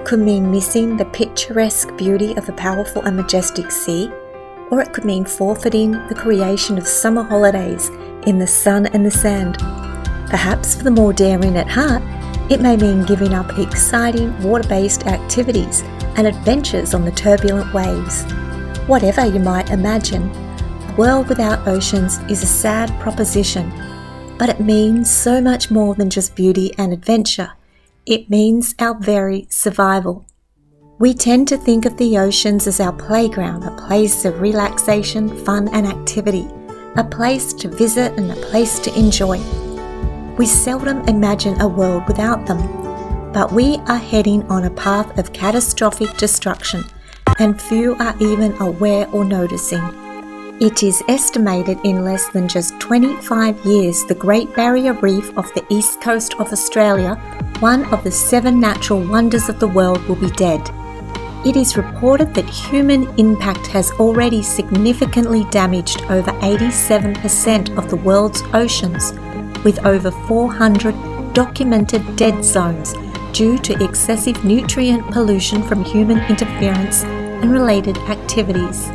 It could mean missing the picturesque beauty of a powerful and majestic sea, or it could mean forfeiting the creation of summer holidays in the sun and the sand. Perhaps for the more daring at heart, it may mean giving up exciting water-based activities and adventures on the turbulent waves. Whatever you might imagine, a world without oceans is a sad proposition, but it means so much more than just beauty and adventure. It means our very survival. We tend to think of the oceans as our playground, a place of relaxation, fun and activity, a place to visit and a place to enjoy. We seldom imagine a world without them, but we are heading on a path of catastrophic destruction, and few are even aware or noticing. It is estimated in less than just 25 years the Great Barrier Reef off the east coast of Australia, one of the 7 natural wonders of the world, will be dead. It is reported that human impact has already significantly damaged over 87% of the world's oceans, with over 400 documented dead zones due to excessive nutrient pollution from human interference and related activities.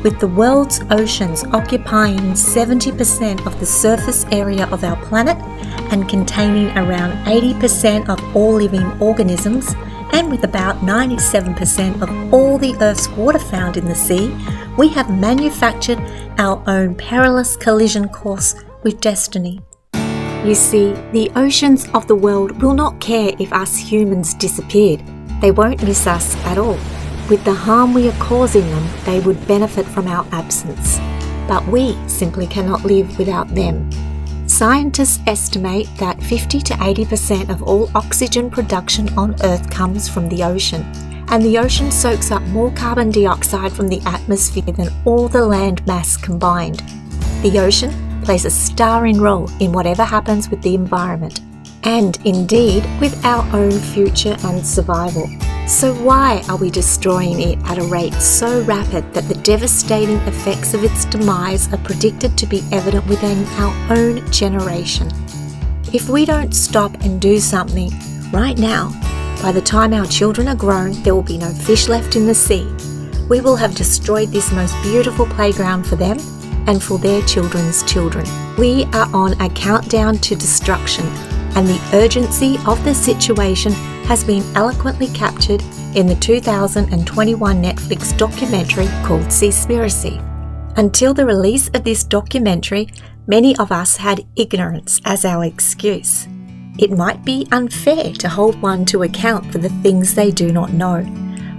With the world's oceans occupying 70% of the surface area of our planet and containing around 80% of all living organisms, and with about 97% of all the Earth's water found in the sea, we have manufactured our own perilous collision course with destiny. You see, the oceans of the world will not care if us humans disappeared. They won't miss us at all. With the harm we are causing them, they would benefit from our absence. But we simply cannot live without them. Scientists estimate that 50 to 80% of all oxygen production on Earth comes from the ocean, and the ocean soaks up more carbon dioxide from the atmosphere than all the land mass combined. The ocean plays a starring role in whatever happens with the environment, and indeed with our own future and survival. So why are we destroying it at a rate so rapid that the devastating effects of its demise are predicted to be evident within our own generation? If we don't stop and do something right now, by the time our children are grown, there will be no fish left in the sea. We will have destroyed this most beautiful playground for them and for their children's children. We are on a countdown to destruction, and the urgency of the situation has been eloquently captured in the 2021 Netflix documentary called Seaspiracy. Until the release of this documentary, many of us had ignorance as our excuse. It might be unfair to hold one to account for the things they do not know.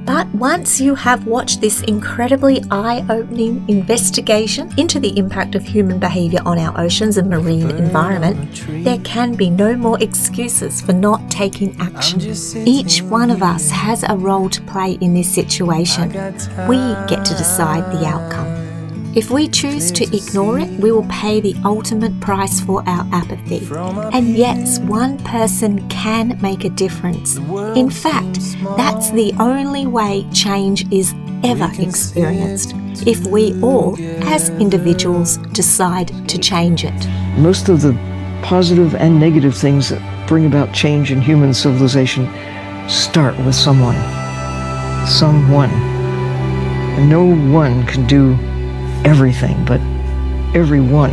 But once you have watched this incredibly eye-opening investigation into the impact of human behaviour on our oceans and marine environment, there can be no more excuses for not taking action. Each one of us has a role to play in this situation. We get to decide the outcome. If we choose to ignore it, we will pay the ultimate price for our apathy. And yes, one person can make a difference. In fact, that's the only way change is ever experienced, if we all, as individuals, decide to change it. Most of the positive and negative things that bring about change in human civilization start with someone. Someone. And no one can do everything, but everyone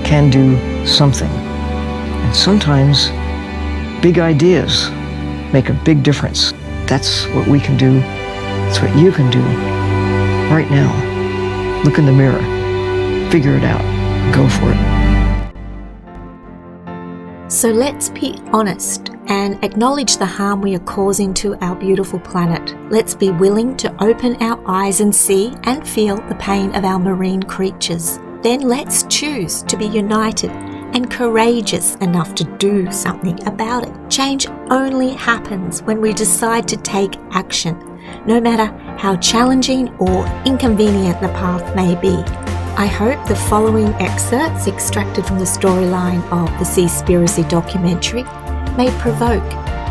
can do something. And sometimes big ideas make a big difference. That's what we can do. That's what you can do right now. Look in the mirror, figure it out, go for it. So let's be honest and acknowledge the harm we are causing to our beautiful planet. Let's be willing to open our eyes and see and feel the pain of our marine creatures. Then let's choose to be united and courageous enough to do something about it. Change only happens when we decide to take action, no matter how challenging or inconvenient the path may be. I hope the following excerpts extracted from the storyline of the Seaspiracy documentary may provoke,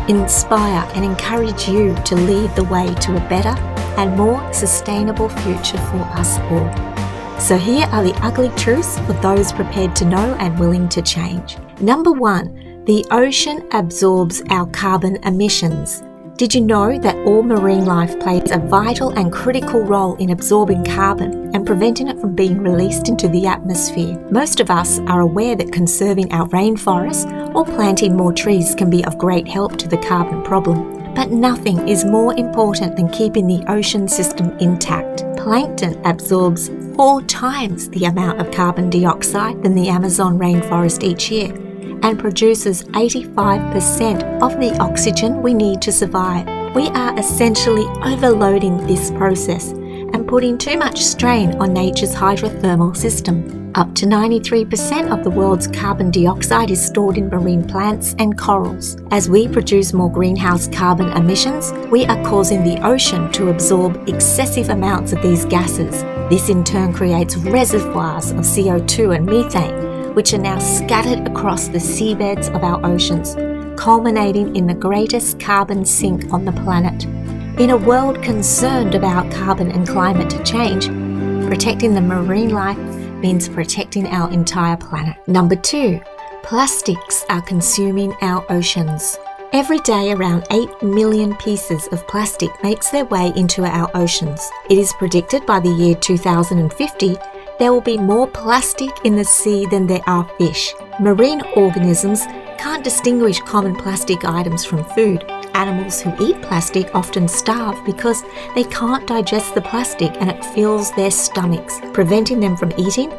inspire and encourage you to lead the way to a better and more sustainable future for us all. So here are the ugly truths for those prepared to know and willing to change. Number 1, the ocean absorbs our carbon emissions. Did you know that all marine life plays a vital and critical role in absorbing carbon and preventing it from being released into the atmosphere? Most of us are aware that conserving our rainforests or planting more trees can be of great help to the carbon problem. But nothing is more important than keeping the ocean system intact. Plankton absorbs 4 times the amount of carbon dioxide than the Amazon rainforest each year, and produces 85% of the oxygen we need to survive. We are essentially overloading this process and putting too much strain on nature's hydrothermal system. Up to 93% of the world's carbon dioxide is stored in marine plants and corals. As we produce more greenhouse carbon emissions, we are causing the ocean to absorb excessive amounts of these gases. This in turn creates reservoirs of CO2 and methane, which are now scattered across the seabeds of our oceans, culminating in the greatest carbon sink on the planet. In a world concerned about carbon and climate change, protecting the marine life means protecting our entire planet. Number 2, plastics are consuming our oceans. Every day, around 8 million pieces of plastic makes their way into our oceans. It is predicted by the year 2050 there will be more plastic in the sea than there are fish. Marine organisms can't distinguish common plastic items from food. Animals who eat plastic often starve because they can't digest the plastic and it fills their stomachs, preventing them from eating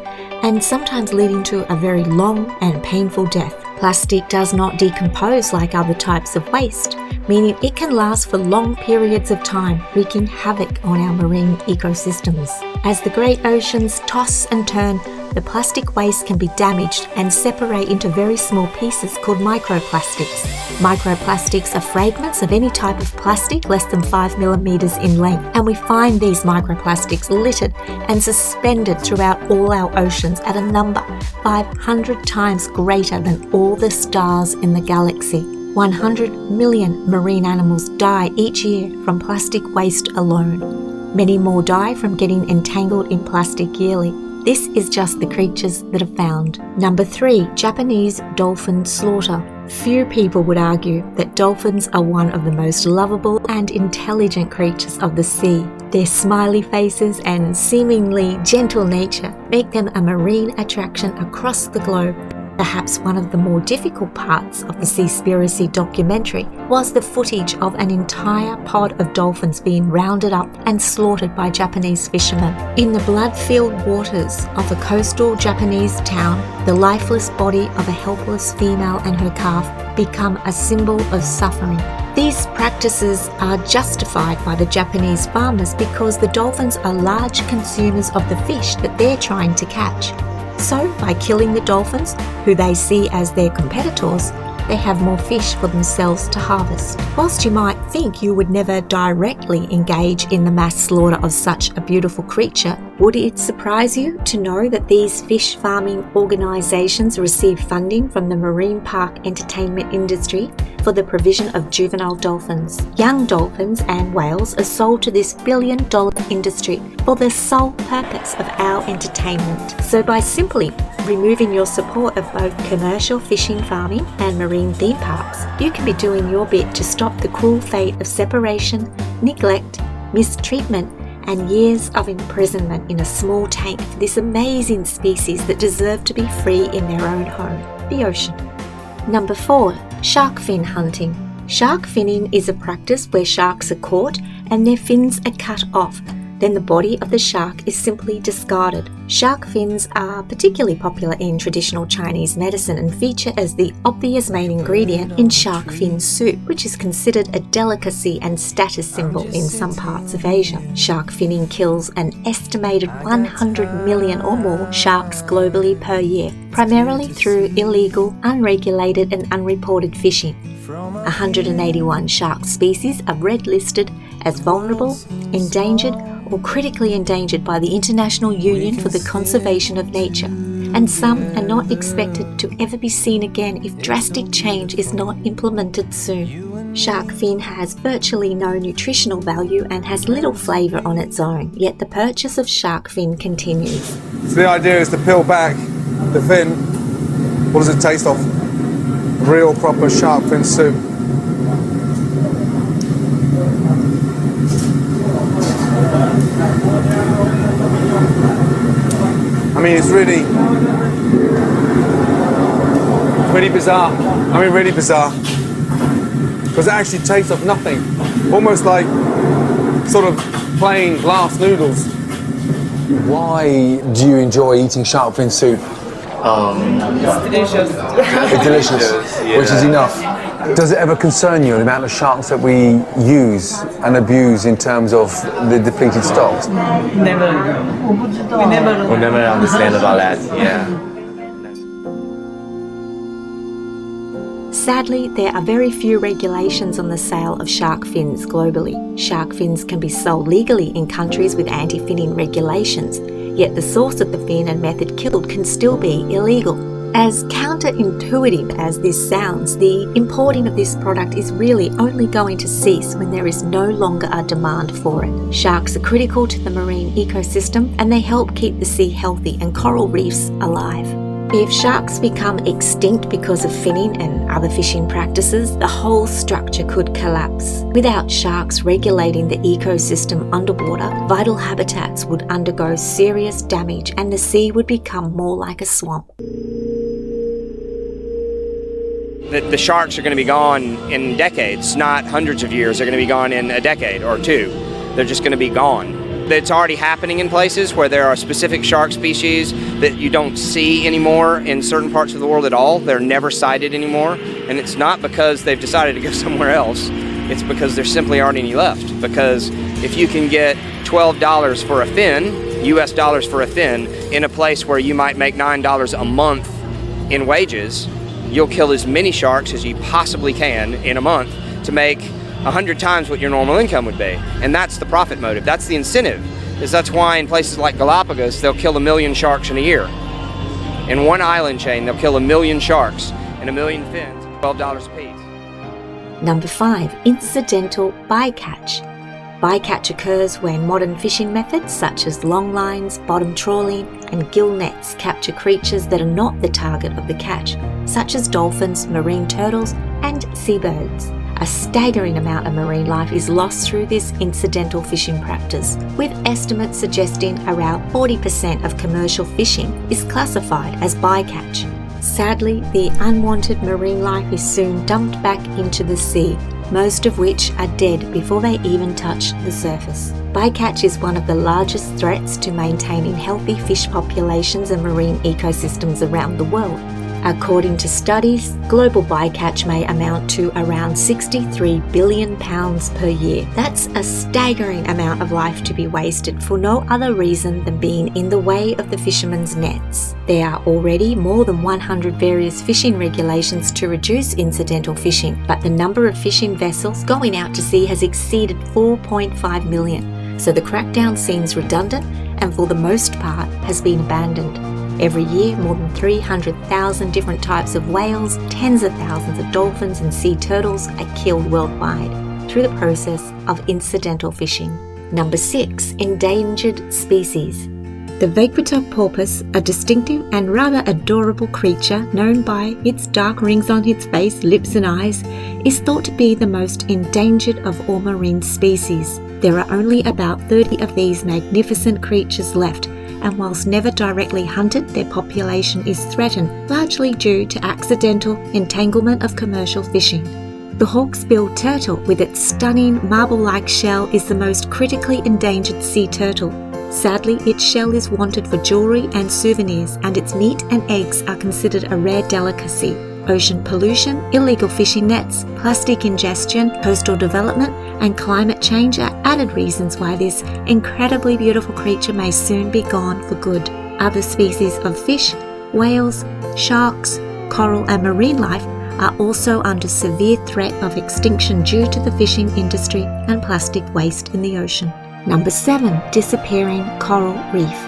and sometimes leading to a very long and painful death. Plastic does not decompose like other types of waste, meaning it can last for long periods of time, wreaking havoc on our marine ecosystems. As the great oceans toss and turn, the plastic waste can be damaged and separate into very small pieces called microplastics. Microplastics are fragments of any type of plastic less than 5 millimeters in length, and we find these microplastics littered and suspended throughout all our oceans at a number 500 times greater than all the stars in the galaxy. 100 million marine animals die each year from plastic waste alone. Many more die from getting entangled in plastic yearly. This is just the creatures that are found. Number 3, Japanese dolphin slaughter. Few people would argue that dolphins are one of the most lovable and intelligent creatures of the sea. Their smiley faces and seemingly gentle nature make them a marine attraction across the globe. Perhaps one of the more difficult parts of the Seaspiracy documentary was the footage of an entire pod of dolphins being rounded up and slaughtered by Japanese fishermen. In the blood-filled waters of a coastal Japanese town, the lifeless body of a helpless female and her calf become a symbol of suffering. These practices are justified by the Japanese farmers because the dolphins are large consumers of the fish that they're trying to catch. So, by killing the dolphins, who they see as their competitors, they have more fish for themselves to harvest. Whilst you might think you would never directly engage in the mass slaughter of such a beautiful creature, would it surprise you to know that these fish farming organisations receive funding from the marine park entertainment industry for the provision of juvenile dolphins? Young dolphins and whales are sold to this billion-dollar industry for the sole purpose of our entertainment. So by simply removing your support of both commercial fishing farming and marine theme parks, you can be doing your bit to stop the cruel fate of separation, neglect, mistreatment, and years of imprisonment in a small tank for this amazing species that deserve to be free in their own home, the ocean. Number 4, shark fin hunting. Shark finning is a practice where sharks are caught and their fins are cut off. Then the body of the shark is simply discarded. Shark fins are particularly popular in traditional Chinese medicine and feature as the obvious main ingredient in shark fin soup, which is considered a delicacy and status symbol in some parts of Asia. Shark finning kills an estimated 100 million or more sharks globally per year, primarily through illegal, unregulated and unreported fishing. 181 shark species are red listed as vulnerable, endangered or critically endangered by the International Union for the Conservation of Nature, and some are not expected to ever be seen again if drastic change is not implemented soon. Shark fin has virtually no nutritional value and has little flavour on its own, yet the purchase of shark fin continues. So the idea is to peel back the fin. What does it taste of? Real proper shark fin soup. mean, it's really bizarre. I mean, really bizarre. Because it actually tastes of nothing. Almost like sort of plain glass noodles. Why do you enjoy eating shark fin soup? It's delicious. It's delicious, Yeah. which is enough. Does it ever concern you the amount of sharks that we use and abuse in terms of the depleted stocks? Never. We'll never understand about that. Yeah. Sadly, there are very few regulations on the sale of shark fins globally. Shark fins can be sold legally in countries with anti-finning regulations, yet the source of the fin and method killed can still be illegal. As counterintuitive as this sounds, the importing of this product is really only going to cease when there is no longer a demand for it. Sharks are critical to the marine ecosystem and they help keep the sea healthy and coral reefs alive. If sharks become extinct because of finning and other fishing practices, the whole structure could collapse. Without sharks regulating the ecosystem underwater, vital habitats would undergo serious damage and the sea would become more like a swamp. The sharks are going to be gone in decades, not hundreds of years. They're going to be gone in a decade or two. They're just going to be gone. It's already happening in places where there are specific shark species that you don't see anymore in certain parts of the world at all. They're never sighted anymore. And it's not because they've decided to go somewhere else. It's because there simply aren't any left. Because if you can get $12 for a fin, US dollars for a fin, in a place where you might make $9 a month in wages, you'll kill as many sharks as you possibly can in a month to make 100 times what your normal income would be. And that's the profit motive. That's the incentive. That's why in places like Galapagos, they'll kill 1 million sharks in a year. In one island chain, they'll kill 1 million sharks and 1 million fins, $12 a piece. Number 5. Incidental bycatch. Bycatch occurs when modern fishing methods such as long lines, bottom trawling and gill nets capture creatures that are not the target of the catch, such as dolphins, marine turtles and seabirds. A staggering amount of marine life is lost through this incidental fishing practice, with estimates suggesting around 40% of commercial fishing is classified as bycatch. Sadly, the unwanted marine life is soon dumped back into the sea, most of which are dead before they even touch the surface. Bycatch is one of the largest threats to maintaining healthy fish populations and marine ecosystems around the world. According to studies, global bycatch may amount to around £63 billion per year. That's a staggering amount of life to be wasted for no other reason than being in the way of the fishermen's nets. There are already more than 100 various fishing regulations to reduce incidental fishing, but the number of fishing vessels going out to sea has exceeded 4.5 million. So the crackdown seems redundant and for the most part has been abandoned. Every year, more than 300,000 different types of whales, tens of thousands of dolphins and sea turtles are killed worldwide through the process of incidental fishing. Number 6. Endangered species. The vagrant porpoise, a distinctive and rather adorable creature known by its dark rings on its face, lips and eyes, is thought to be the most endangered of all marine species. There are only about 30 of these magnificent creatures left, and whilst never directly hunted, their population is threatened, largely due to accidental entanglement of commercial fishing. The hawksbill turtle, with its stunning marble-like shell, is the most critically endangered sea turtle. Sadly, its shell is wanted for jewellery and souvenirs, and its meat and eggs are considered a rare delicacy. Ocean pollution, illegal fishing nets, plastic ingestion, coastal development, and climate change are added reasons why this incredibly beautiful creature may soon be gone for good. Other species of fish, whales, sharks, coral and marine life are also under severe threat of extinction due to the fishing industry and plastic waste in the ocean. Number 7. Disappearing coral reef.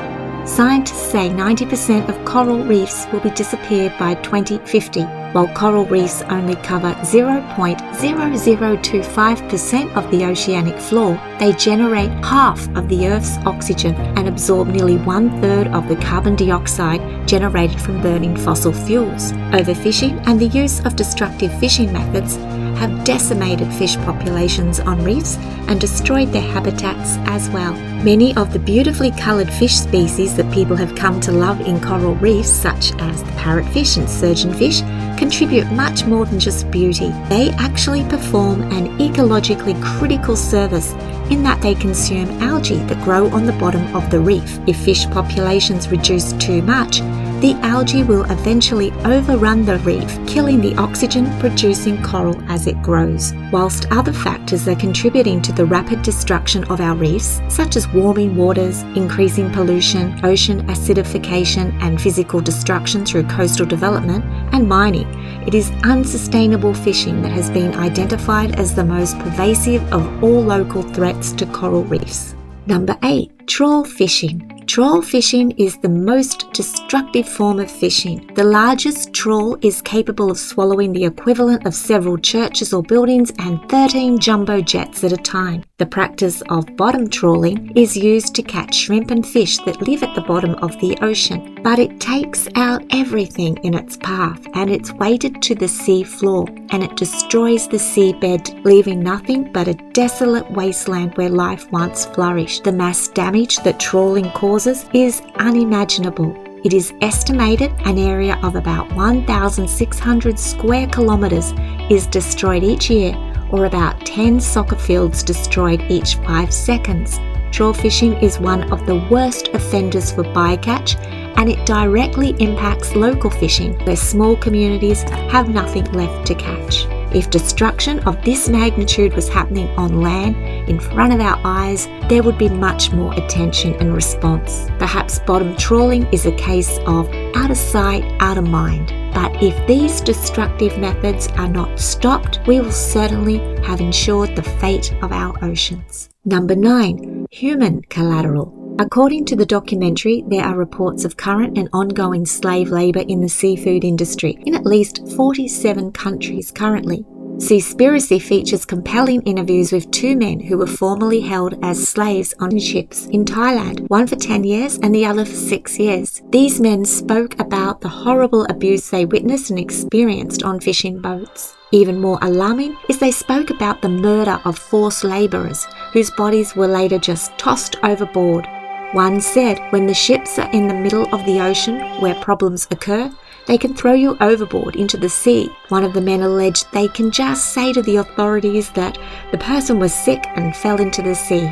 Scientists say 90% of coral reefs will be disappeared by 2050. While coral reefs only cover 0.0025% of the oceanic floor, they generate half of the Earth's oxygen and absorb nearly 1/3 of the carbon dioxide generated from burning fossil fuels. Overfishing and the use of destructive fishing methods have decimated fish populations on reefs and destroyed their habitats as well. Many of the beautifully coloured fish species that people have come to love in coral reefs, such as the parrotfish and surgeonfish, contribute much more than just beauty. They actually perform an ecologically critical service in that they consume algae that grow on the bottom of the reef. If fish populations reduce too much, the algae will eventually overrun the reef, killing the oxygen-producing coral as it grows. Whilst other factors are contributing to the rapid destruction of our reefs, such as warming waters, increasing pollution, ocean acidification, and physical destruction through coastal development and mining, it is unsustainable fishing that has been identified as the most pervasive of all local threats to coral reefs. Number 8. Trawl fishing. Trawl fishing is the most destructive form of fishing. The largest trawl is capable of swallowing the equivalent of several churches or buildings and 13 jumbo jets at a time. The practice of bottom trawling is used to catch shrimp and fish that live at the bottom of the ocean, but it takes out everything in its path and it's weighted to the sea floor, and it destroys the seabed, leaving nothing but a desolate wasteland where life once flourished. The mass damage that trawling causes is unimaginable. It is estimated an area of about 1,600 square kilometres is destroyed each year, or about 10 soccer fields destroyed each 5 seconds. Trawl fishing is one of the worst offenders for bycatch, and it directly impacts local fishing, where small communities have nothing left to catch. If destruction of this magnitude was happening on land, in front of our eyes, there would be much more attention and response. Perhaps bottom trawling is a case of out of sight, out of mind. But if these destructive methods are not stopped, we will certainly have ensured the fate of our oceans. Number 9. Human collateral. According to the documentary, there are reports of current and ongoing slave labour in the seafood industry in at least 47 countries currently. Seaspiracy features compelling interviews with 2 men who were formerly held as slaves on ships in Thailand, one for 10 years and the other for 6 years. These men spoke about the horrible abuse they witnessed and experienced on fishing boats. Even more alarming is they spoke about the murder of forced labourers whose bodies were later just tossed overboard. One said, when the ships are in the middle of the ocean where problems occur, they can throw you overboard into the sea. One of the men alleged they can just say to the authorities that the person was sick and fell into the sea.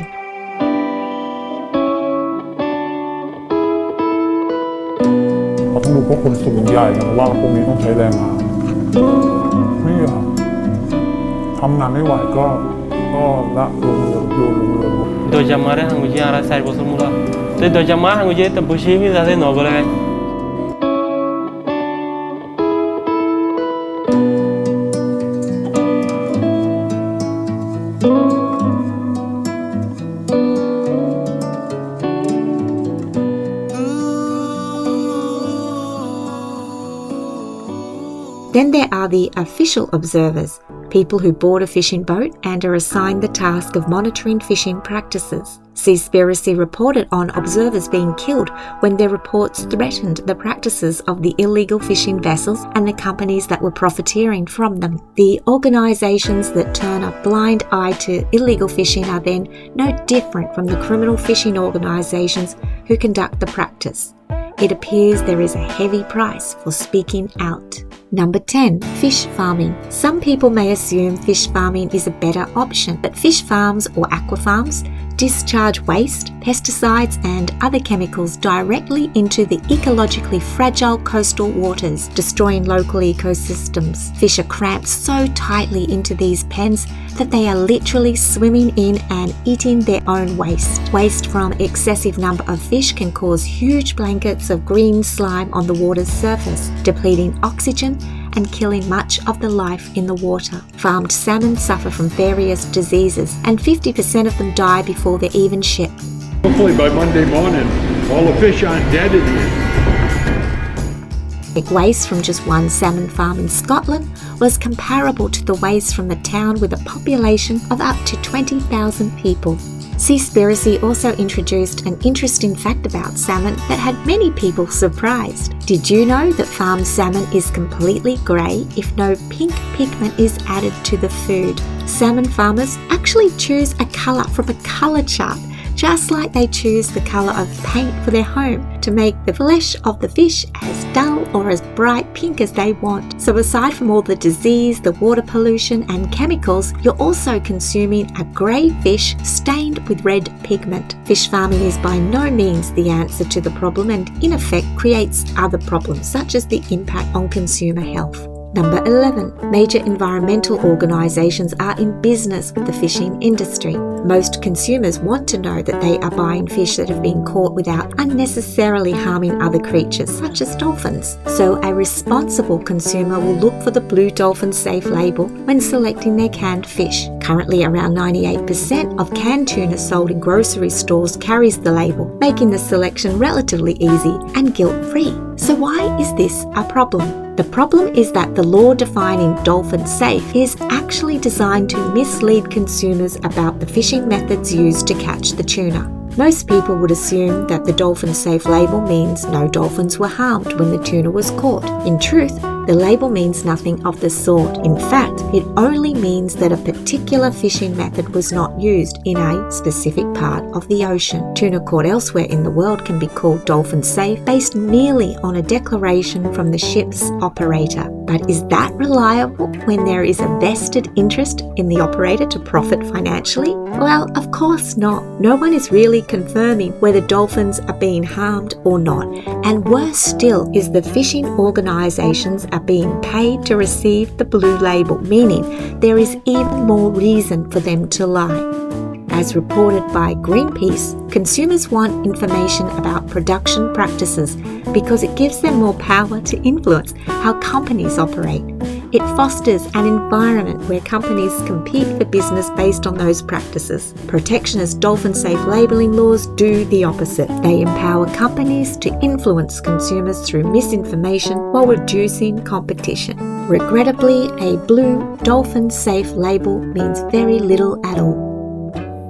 เราต้องดูพวกคนสูงใหญ่นะว่าพวกนี้ต้องใช้แรงงานไม่อยากทำงานไม่ไหวก็ละลงเรือ Do llamar a Hanguye a Rasai Bosumura. Do llamar a Hanguye a Bushimi da de Nogore. Then there are the official observers, people who board a fishing boat and are assigned the task of monitoring fishing practices. Seaspiracy reported on observers being killed when their reports threatened the practices of the illegal fishing vessels and the companies that were profiteering from them. The organisations that turn a blind eye to illegal fishing are then no different from the criminal fishing organisations who conduct the practice. It appears there is a heavy price for speaking out. Number 10. Fish farming. Some people may assume fish farming is a better option, but fish farms or aqua farms discharge waste, pesticides and other chemicals directly into the ecologically fragile coastal waters, destroying local ecosystems. Fish are cramped so tightly into these pens that they are literally swimming in and eating their own waste. Waste from excessive number of fish can cause huge blankets of green slime on the water's surface, depleting oxygen and killing much of the life in the water. Farmed salmon suffer from various diseases, and 50% of them die before they're even shipped. Hopefully by Monday morning, all the fish aren't dead in here. Waste from just one salmon farm in Scotland was comparable to the waste from the town with a population of up to 20,000 people. Seaspiracy also introduced an interesting fact about salmon that had many people surprised. Did you know that farmed salmon is completely grey if no pink pigment is added to the food? Salmon farmers actually choose a colour from a colour chart, just like they choose the colour of paint for their home to make the flesh of the fish as dull or as bright pink as they want. So aside from all the disease, the water pollution and chemicals, you're also consuming a grey fish stained with red pigment. Fish farming is by no means the answer to the problem and in effect creates other problems such as the impact on consumer health. Number 11. Major environmental organisations are in business with the fishing industry. Most consumers want to know that they are buying fish that have been caught without unnecessarily harming other creatures, such as dolphins. So a responsible consumer will look for the Blue Dolphin Safe label when selecting their canned fish. Currently, around 98% of canned tuna sold in grocery stores carries the label, making the selection relatively easy and guilt-free. So why is this a problem? The problem is that the law defining dolphin safe is actually designed to mislead consumers about the fishing methods used to catch the tuna. Most people would assume that the dolphin safe label means no dolphins were harmed when the tuna was caught. In truth, the label means nothing of the sort. In fact, it only means that a particular fishing method was not used in a specific part of the ocean. Tuna caught elsewhere in the world can be called dolphin safe based merely on a declaration from the ship's operator. But is that reliable when there is a vested interest in the operator to profit financially? Well, of course not. No one is really confirming whether dolphins are being harmed or not. And worse still is the fishing organisations are being paid to receive the blue label, meaning there is even more reason for them to lie. As reported by Greenpeace, consumers want information about production practices because it gives them more power to influence how companies operate. It fosters an environment where companies compete for business based on those practices. Protectionist dolphin-safe labelling laws do the opposite. They empower companies to influence consumers through misinformation while reducing competition. Regrettably, a blue dolphin-safe label means very little at all.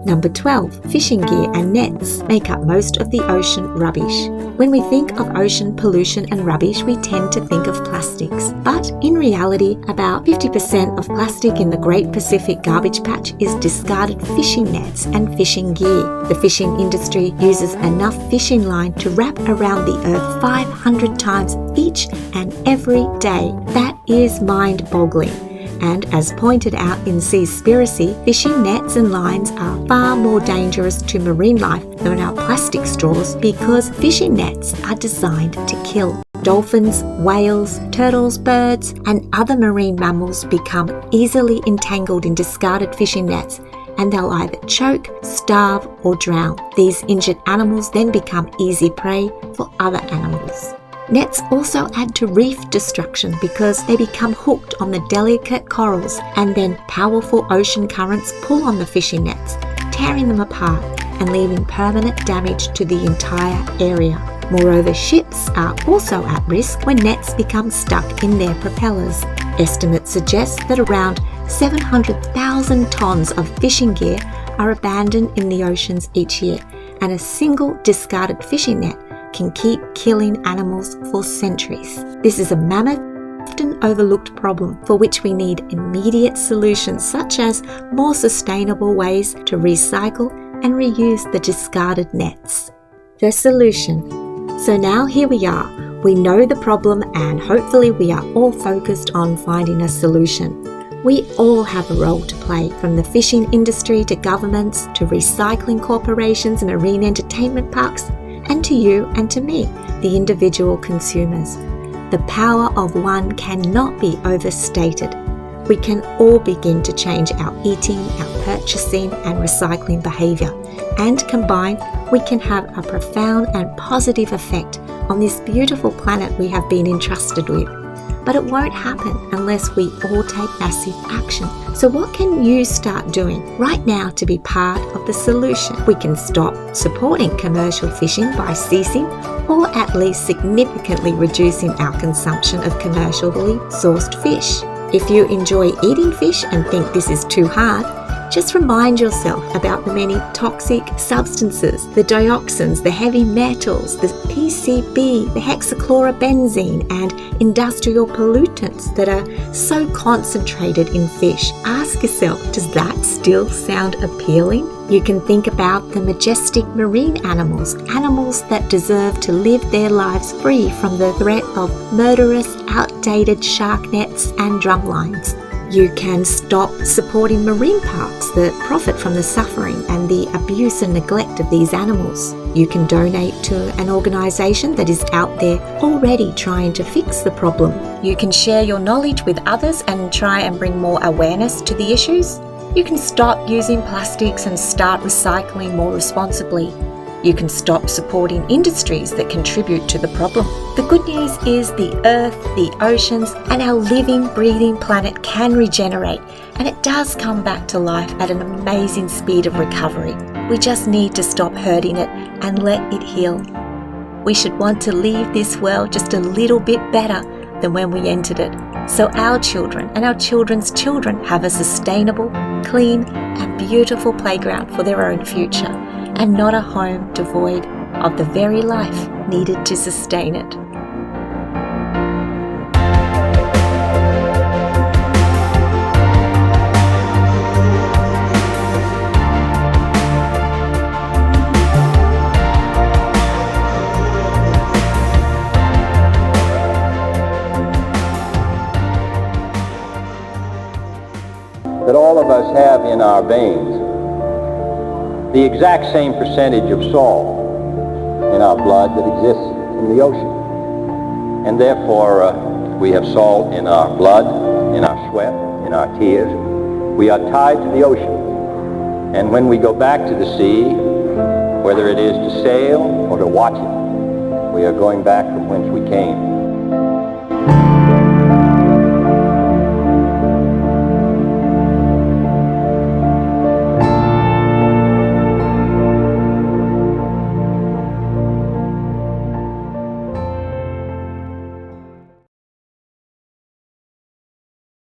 Number 12. Fishing gear and nets make up most of the ocean rubbish. When we think of ocean pollution and rubbish, we tend to think of plastics. But in reality, about 50% of plastic in the Great Pacific Garbage Patch is discarded fishing nets and fishing gear. The fishing industry uses enough fishing line to wrap around the earth 500 times each and every day. That is mind-boggling. And as pointed out in Seaspiracy, fishing nets and lines are far more dangerous to marine life than our plastic straws because fishing nets are designed to kill. Dolphins, whales, turtles, birds, and other marine mammals become easily entangled in discarded fishing nets, and they'll either choke, starve, or drown. These injured animals then become easy prey for other animals. Nets also add to reef destruction because they become hooked on the delicate corals, and then powerful ocean currents pull on the fishing nets, tearing them apart and leaving permanent damage to the entire area. Moreover, ships are also at risk when nets become stuck in their propellers. Estimates suggest that around 700,000 tons of fishing gear are abandoned in the oceans each year, and a single discarded fishing net can keep killing animals for centuries. This is a mammoth, often overlooked problem for which we need immediate solutions such as more sustainable ways to recycle and reuse the discarded nets. The solution. So now here we are. We know the problem and hopefully we are all focused on finding a solution. We all have a role to play, from the fishing industry to governments to recycling corporations and marine entertainment parks, and to you and to me, the individual consumers. The power of one cannot be overstated. We can all begin to change our eating, our purchasing and recycling behaviour, and combined we can have a profound and positive effect on this beautiful planet we have been entrusted with. But it won't happen unless we all take massive action. So what can you start doing right now to be part of the solution? We can stop supporting commercial fishing by ceasing or at least significantly reducing our consumption of commercially sourced fish. If you enjoy eating fish and think this is too hard, Just remind yourself about the many toxic substances, the dioxins, the heavy metals, the PCB, the hexachlorobenzene, and industrial pollutants that are so concentrated in fish. Ask yourself, does that still sound appealing? You can think about the majestic marine animals, animals that deserve to live their lives free from the threat of murderous, outdated shark nets and drumlines. You can stop supporting marine parks that profit from the suffering and the abuse and neglect of these animals. You can donate to an organisation that is out there already trying to fix the problem. You can share your knowledge with others and try and bring more awareness to the issues. You can stop using plastics and start recycling more responsibly. You can stop supporting industries that contribute to the problem. The good news is the earth, the oceans, and our living, breathing planet can regenerate, and it does come back to life at an amazing speed of recovery. We just need to stop hurting it and let it heal. We should want to leave this world just a little bit better than when we entered it, so our children and our children's children have a sustainable, clean, and beautiful playground for their own future, and not a home devoid of the very life needed to sustain it. That all of us have in our veins the exact same percentage of salt in our blood that exists in the ocean. And therefore, we have salt in our blood, in our sweat, in our tears. We are tied to the ocean. And when we go back to the sea, whether it is to sail or to watch it, we are going back from whence we came.